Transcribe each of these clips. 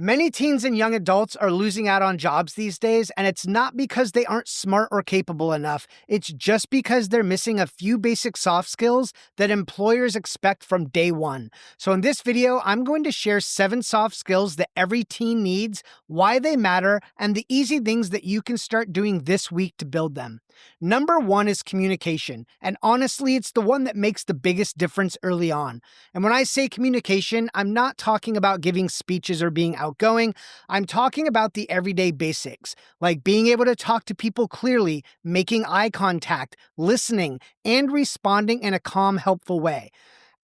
Many teens and young adults are losing out on jobs these days, and it's not because they aren't smart or capable enough. It's just because they're missing a few basic soft skills that employers expect from day one. So in this video, I'm going to share 7 soft skills that every teen needs, why they matter, and the easy things that you can start doing this week to build them. Number 1 is communication, and honestly, it's the one that makes the biggest difference early on. And when I say communication, I'm not talking about giving speeches or being outgoing. I'm talking about the everyday basics, like being able to talk to people clearly, making eye contact, listening, and responding in a calm, helpful way.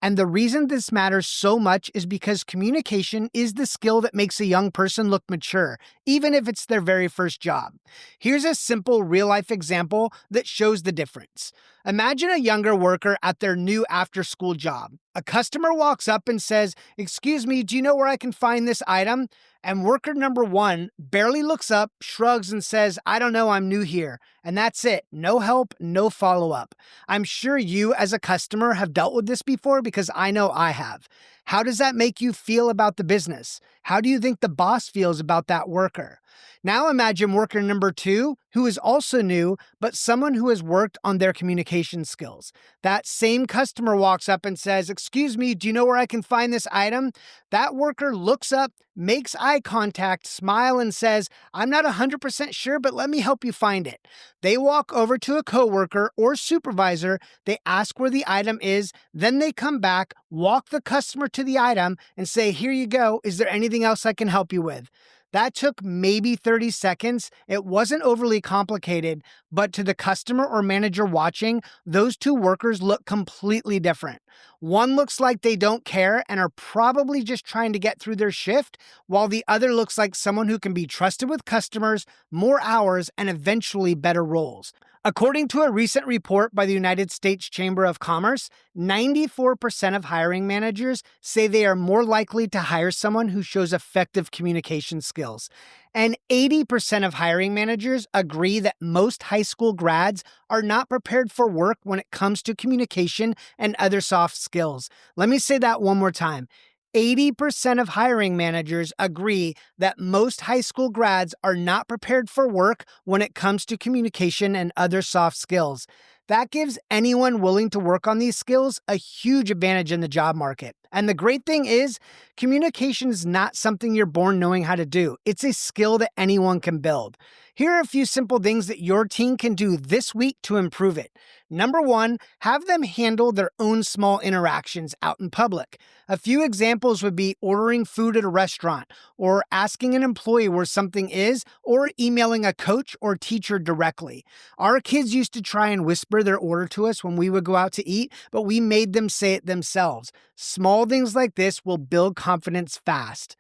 And the reason this matters so much is because communication is the skill that makes a young person look mature, even if it's their very first job. Here's a simple real-life example that shows the difference. Imagine a younger worker at their new after-school job. A customer walks up and says, "Excuse me, do you know where I can find this item?" And worker number 1 barely looks up, shrugs, and says, "I don't know, I'm new here." And that's it. No help, no follow-up. I'm sure you, as a customer, have dealt with this before because I know I have. How does that make you feel about the business? How do you think the boss feels about that worker? Now imagine worker number 2, who is also new, but someone who has worked on their communication skills. That same customer walks up and says, "Excuse me, do you know where I can find this item?" That worker looks up, makes eye contact, smile, and says, "I'm not 100% sure, but let me help you find it." They walk over to a coworker or supervisor, they ask where the item is, then they come back, walk the customer to the item, and say, "Here you go, is there anything else I can help you with?" That took maybe 30 seconds. It wasn't overly complicated, but to the customer or manager watching, those 2 workers look completely different. One looks like they don't care and are probably just trying to get through their shift, while the other looks like someone who can be trusted with customers, more hours, and eventually better roles. According to a recent report by the United States Chamber of Commerce, 94% of hiring managers say they are more likely to hire someone who shows effective communication skills. And 80% of hiring managers agree that most high school grads are not prepared for work when it comes to communication and other soft skills. Let me say that one more time. 80% of hiring managers agree that most high school grads are not prepared for work when it comes to communication and other soft skills. That gives anyone willing to work on these skills a huge advantage in the job market. And the great thing is, communication is not something you're born knowing how to do. It's a skill that anyone can build. Here are a few simple things that your teen can do this week to improve it. Number 1, have them handle their own small interactions out in public. A few examples would be ordering food at a restaurant, or asking an employee where something is, or emailing a coach or teacher directly. Our kids used to try and whisper their order to us when we would go out to eat, but we made them say it themselves. Small things like this will build confidence fast.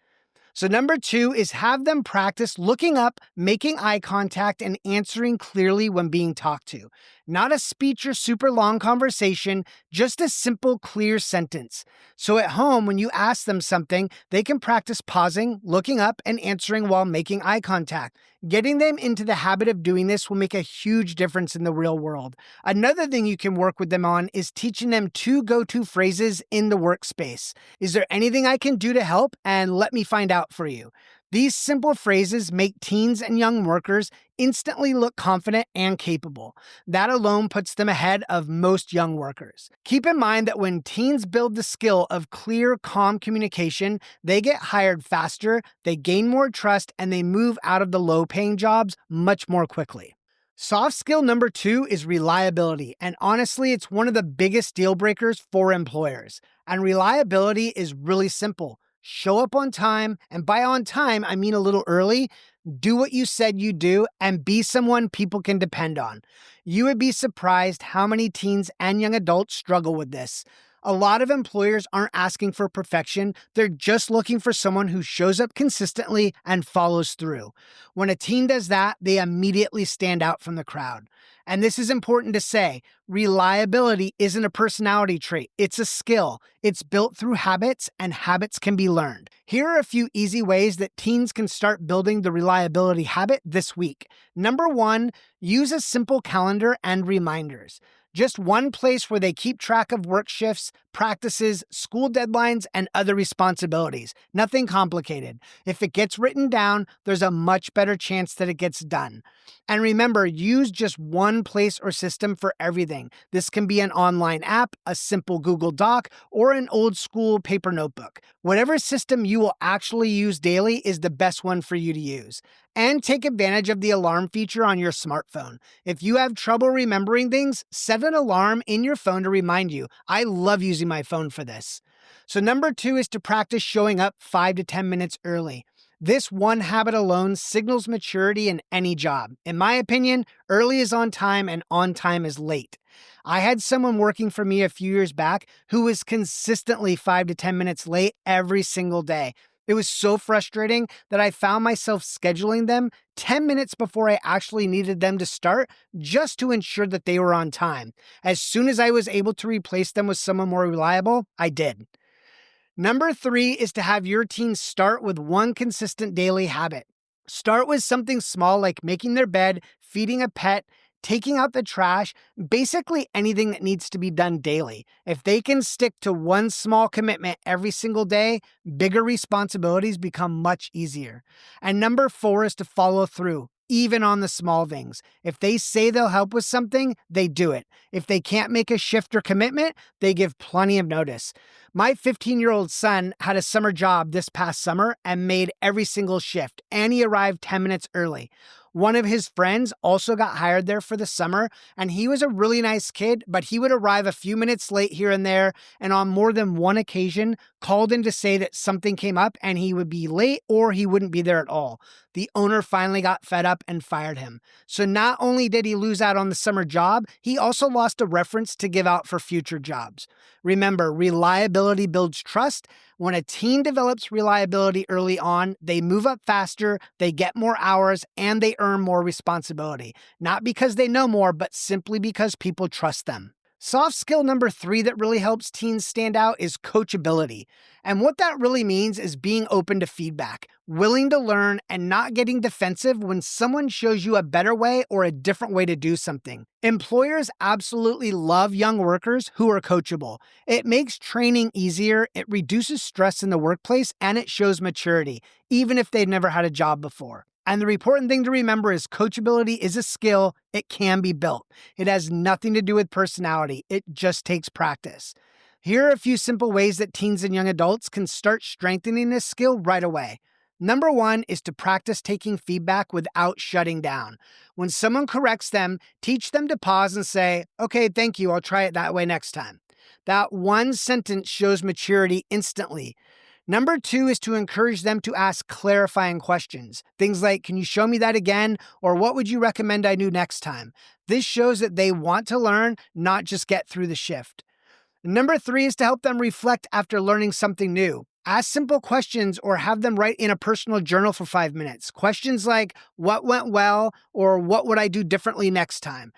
So number 2 is have them practice looking up, making eye contact, and answering clearly when being talked to. Not a speech or super long conversation, just a simple, clear sentence. So at home, when you ask them something, they can practice pausing, looking up, and answering while making eye contact. Getting them into the habit of doing this will make a huge difference in the real world. Another thing you can work with them on is teaching them 2 go-to phrases in the workspace. Is there anything I can do to help? And let me find out for you. These simple phrases make teens and young workers instantly look confident and capable. That alone puts them ahead of most young workers. Keep in mind that when teens build the skill of clear, calm communication, they get hired faster, they gain more trust, and they move out of the low-paying jobs much more quickly. Soft skill number 2 is reliability, and honestly, it's one of the biggest deal breakers for employers. And reliability is really simple. Show up on time, and by on time, I mean a little early. Do what you said you do, and be someone people can depend on. You would be surprised how many teens and young adults struggle with this. A lot of employers aren't asking for perfection, they're just looking for someone who shows up consistently and follows through. When a teen does that, they immediately stand out from the crowd. And this is important to say, reliability isn't a personality trait, it's a skill. It's built through habits, and habits can be learned. Here are a few easy ways that teens can start building the reliability habit this week. Number 1, use a simple calendar and reminders. Just one place where they keep track of work shifts, practices, school deadlines, and other responsibilities. Nothing complicated. If it gets written down, there's a much better chance that it gets done. And remember, use just one place or system for everything. This can be an online app, a simple Google Doc, or an old school paper notebook. Whatever system you will actually use daily is the best one for you to use. And take advantage of the alarm feature on your smartphone. If you have trouble remembering things, set an alarm in your phone to remind you. I love using my phone for this. So number 2 is to practice showing up 5 to 10 minutes early. This one habit alone signals maturity in any job. In my opinion, early is on time and on time is late. I had someone working for me a few years back who was consistently 5 to 10 minutes late every single day. It was so frustrating that I found myself scheduling them 10 minutes before I actually needed them to start just to ensure that they were on time. As soon as I was able to replace them with someone more reliable, I did. Number 3 is to have your team start with one consistent daily habit. Start with something small like making their bed, feeding a pet, taking out the trash, basically anything that needs to be done daily. If they can stick to one small commitment every single day, bigger responsibilities become much easier. And number 4 is to follow through, even on the small things. If they say they'll help with something, they do it. If they can't make a shift or commitment, they give plenty of notice. My 15-year-old son had a summer job this past summer and made every single shift, and he arrived 10 minutes early. One of his friends also got hired there for the summer, and he was a really nice kid, but he would arrive a few minutes late here and there, and on more than one occasion called in to say that something came up and he would be late or he wouldn't be there at all. The owner finally got fed up and fired him. So not only did he lose out on the summer job, he also lost a reference to give out for future jobs. Remember, reliability builds trust. When a team develops reliability early on, they move up faster, they get more hours, and they earn more responsibility. Not because they know more, but simply because people trust them. Soft skill number 3 that really helps teens stand out is coachability. And what that really means is being open to feedback, willing to learn, and not getting defensive when someone shows you a better way or a different way to do something. Employers absolutely love young workers who are coachable. It makes training easier, it reduces stress in the workplace, and it shows maturity, even if they've never had a job before. And the important thing to remember is coachability is a skill. It can be built. It has nothing to do with personality. It just takes practice. Here are a few simple ways that teens and young adults can start strengthening this skill right away. Number 1 is to practice taking feedback without shutting down. When someone corrects them, teach them to pause and say, "Okay, thank you, I'll try it that way next time." That one sentence shows maturity instantly. Number 2 is to encourage them to ask clarifying questions. Things like, "Can you show me that again?" Or "What would you recommend I do next time?" This shows that they want to learn, not just get through the shift. Number 3 is to help them reflect after learning something new. Ask simple questions or have them write in a personal journal for 5 minutes. Questions like, "What went well?" or "What would I do differently next time?"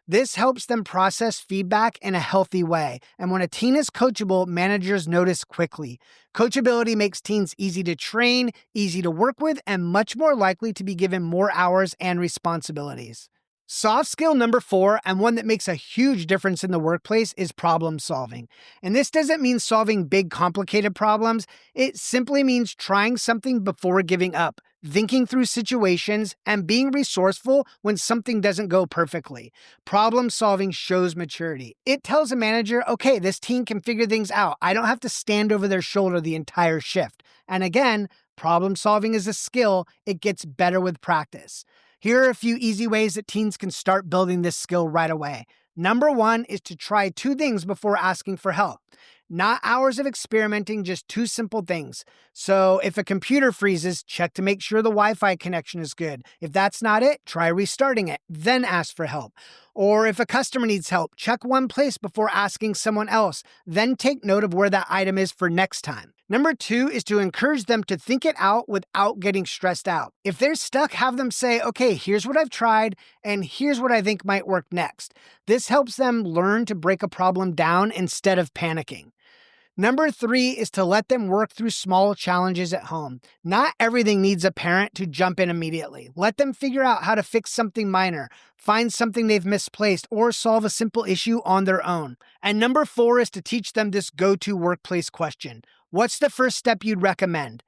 This helps them process feedback in a healthy way. And when a teen is coachable, managers notice quickly. Coachability makes teens easy to train, easy to work with, and much more likely to be given more hours and responsibilities. Soft skill number 4, and one that makes a huge difference in the workplace, is problem solving. And this doesn't mean solving big, complicated problems. It simply means trying something before giving up, thinking through situations, and being resourceful when something doesn't go perfectly. Problem solving shows maturity. It tells a manager, okay, this team can figure things out. I don't have to stand over their shoulder the entire shift. And again, problem solving is a skill. It gets better with practice. Here are a few easy ways that teens can start building this skill right away. Number 1 is to try 2 things before asking for help. Not hours of experimenting, just 2 simple things. So if a computer freezes, check to make sure the Wi-Fi connection is good. If that's not it, try restarting it, then ask for help. Or if a customer needs help, check one place before asking someone else, then take note of where that item is for next time. Number 2 is to encourage them to think it out without getting stressed out. If they're stuck, have them say, okay, here's what I've tried, and here's what I think might work next. This helps them learn to break a problem down instead of panicking. Number 3 is to let them work through small challenges at home. Not everything needs a parent to jump in immediately. Let them figure out how to fix something minor, find something they've misplaced, or solve a simple issue on their own. And number 4 is to teach them this go-to workplace question. What's the first step you'd recommend?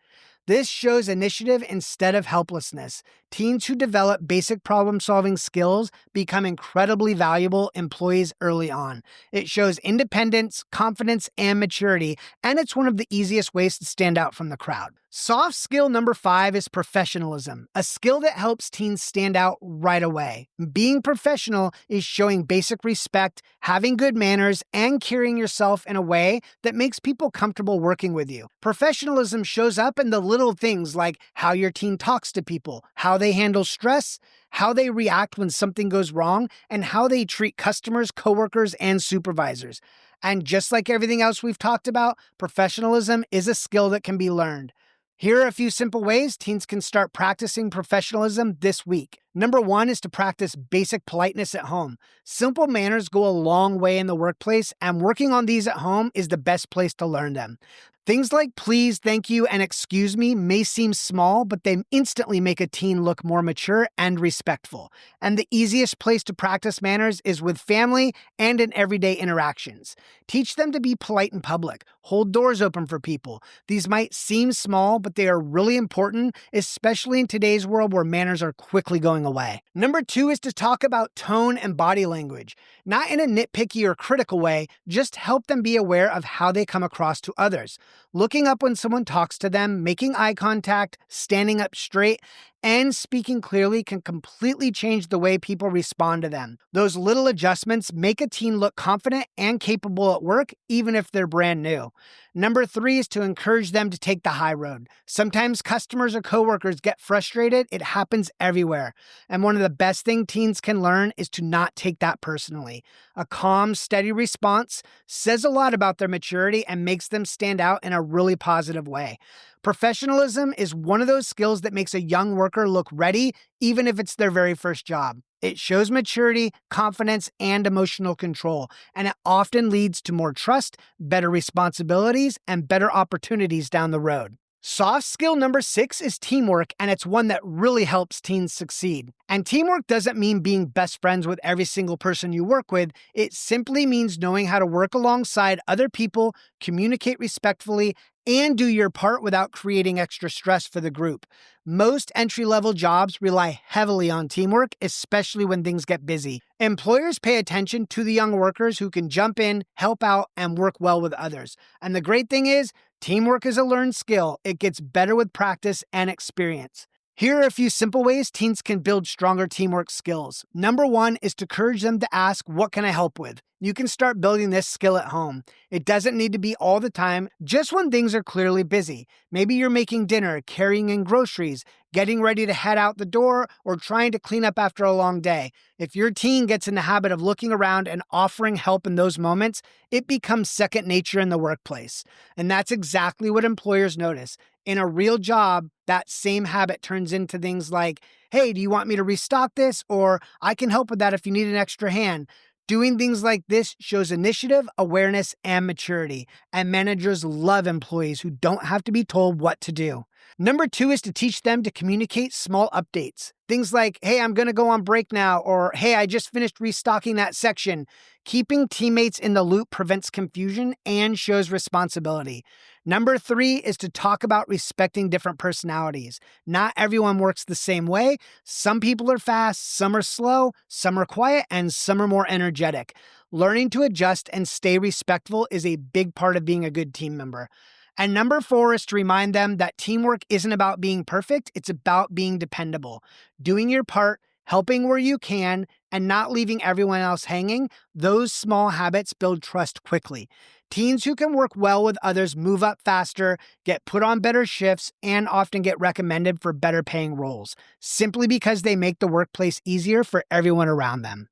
This shows initiative instead of helplessness. Teens who develop basic problem-solving skills become incredibly valuable employees early on. It shows independence, confidence, and maturity, and it's one of the easiest ways to stand out from the crowd. Soft skill number 5 is professionalism, a skill that helps teens stand out right away. Being professional is showing basic respect, having good manners, and carrying yourself in a way that makes people comfortable working with you. Professionalism shows up in the little things like how your teen talks to people, how they handle stress, how they react when something goes wrong, and how they treat customers, coworkers, and supervisors. And just like everything else we've talked about, professionalism is a skill that can be learned. Here are a few simple ways teens can start practicing professionalism this week. Number 1 is to practice basic politeness at home. Simple manners go a long way in the workplace, and working on these at home is the best place to learn them. Things like please, thank you, and excuse me may seem small, but they instantly make a teen look more mature and respectful. And the easiest place to practice manners is with family and in everyday interactions. Teach them to be polite in public. Hold doors open for people. These might seem small, but they are really important, especially in today's world where manners are quickly going away. Number 2 is to talk about tone and body language. Not in a nitpicky or critical way, just help them be aware of how they come across to others. Looking up when someone talks to them, making eye contact, standing up straight, and speaking clearly can completely change the way people respond to them. Those little adjustments make a teen look confident and capable at work, even if they're brand new. Number 3 is to encourage them to take the high road. Sometimes customers or coworkers get frustrated. It happens everywhere. And one of the best things teens can learn is to not take that personally. A calm, steady response says a lot about their maturity and makes them stand out in a really positive way. Professionalism is one of those skills that makes a young worker look ready, even if it's their very first job. It shows maturity, confidence, and emotional control, and it often leads to more trust, better responsibilities, and better opportunities down the road. Soft skill number 6 is teamwork, and it's one that really helps teens succeed. And teamwork doesn't mean being best friends with every single person you work with. It simply means knowing how to work alongside other people, communicate respectfully, and do your part without creating extra stress for the group. Most entry-level jobs rely heavily on teamwork, especially when things get busy. Employers pay attention to the young workers who can jump in, help out, and work well with others. And the great thing is, teamwork is a learned skill. It gets better with practice and experience. Here are a few simple ways teens can build stronger teamwork skills. Number 1 is to encourage them to ask, what can I help with? You can start building this skill at home. It doesn't need to be all the time, just when things are clearly busy. Maybe you're making dinner, carrying in groceries, getting ready to head out the door, or trying to clean up after a long day. If your teen gets in the habit of looking around and offering help in those moments, it becomes second nature in the workplace. And that's exactly what employers notice. In a real job, that same habit turns into things like, hey, do you want me to restock this? Or I can help with that if you need an extra hand. Doing things like this shows initiative, awareness, and maturity, and managers love employees who don't have to be told what to do. Number 2 is to teach them to communicate small updates. Things like, hey, I'm going to go on break now, or hey, I just finished restocking that section. Keeping teammates in the loop prevents confusion and shows responsibility. Number 3 is to talk about respecting different personalities. Not everyone works the same way. Some people are fast, some are slow, some are quiet, and some are more energetic. Learning to adjust and stay respectful is a big part of being a good team member. And number 4 is to remind them that teamwork isn't about being perfect, it's about being dependable. Doing your part, helping where you can, and not leaving everyone else hanging, those small habits build trust quickly. Teens who can work well with others move up faster, get put on better shifts, and often get recommended for better paying roles, simply because they make the workplace easier for everyone around them.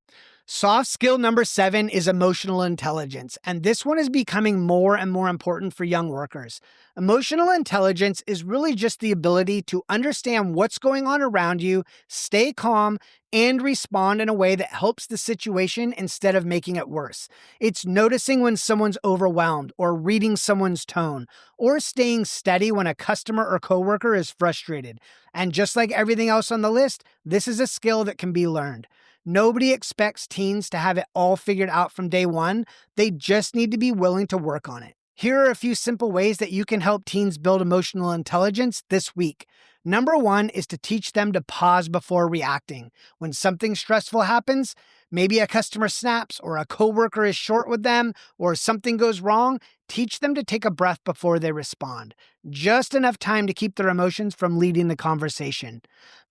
Soft skill number 7 is emotional intelligence, and this one is becoming more and more important for young workers. Emotional intelligence is really just the ability to understand what's going on around you, stay calm, and respond in a way that helps the situation instead of making it worse. It's noticing when someone's overwhelmed, or reading someone's tone, or staying steady when a customer or coworker is frustrated. And just like everything else on the list, this is a skill that can be learned. Nobody expects teens to have it all figured out from day one. They just need to be willing to work on it. Here are a few simple ways that you can help teens build emotional intelligence this week. Number one is to teach them to pause before reacting. When something stressful happens, maybe a customer snaps, or a coworker is short with them, or something goes wrong, teach them to take a breath before they respond. Just enough time to keep their emotions from leading the conversation.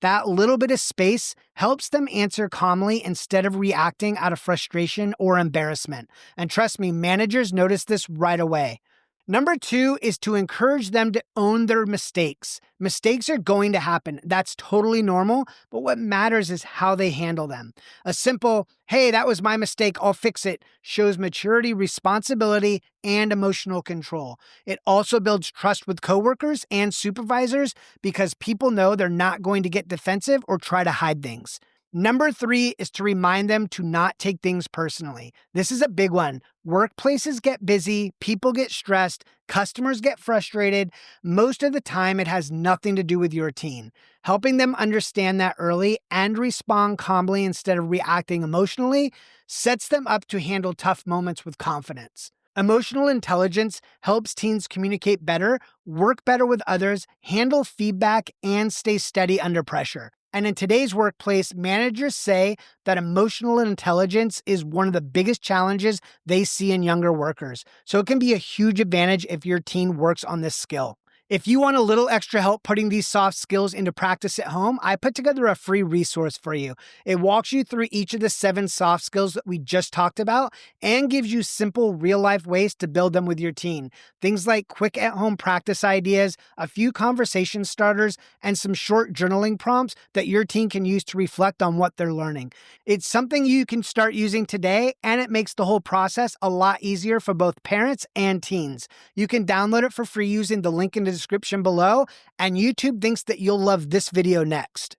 That little bit of space helps them answer calmly instead of reacting out of frustration or embarrassment. And trust me, managers notice this right away. Number two is to encourage them to own their mistakes. Mistakes are going to happen. That's totally normal, but what matters is how they handle them. A simple, "Hey, that was my mistake, I'll fix it," shows maturity, responsibility, and emotional control. It also builds trust with coworkers and supervisors because people know they're not going to get defensive or try to hide things. Number three is to remind them to not take things personally. This is a big one. Workplaces get busy, people get stressed, customers get frustrated. Most of the time, it has nothing to do with your teen. Helping them understand that early and respond calmly instead of reacting emotionally sets them up to handle tough moments with confidence. Emotional intelligence helps teens communicate better, work better with others, handle feedback, and stay steady under pressure. And in today's workplace, managers say that emotional intelligence is one of the biggest challenges they see in younger workers. So it can be a huge advantage if your teen works on this skill. If you want a little extra help putting these soft skills into practice at home, I put together a free resource for you. It walks you through each of the 7 soft skills that we just talked about and gives you simple real-life ways to build them with your teen. Things like quick at-home practice ideas, a few conversation starters, and some short journaling prompts that your teen can use to reflect on what they're learning. It's something you can start using today, and it makes the whole process a lot easier for both parents and teens. You can download it for free using the link in the description below, and YouTube thinks that you'll love this video next.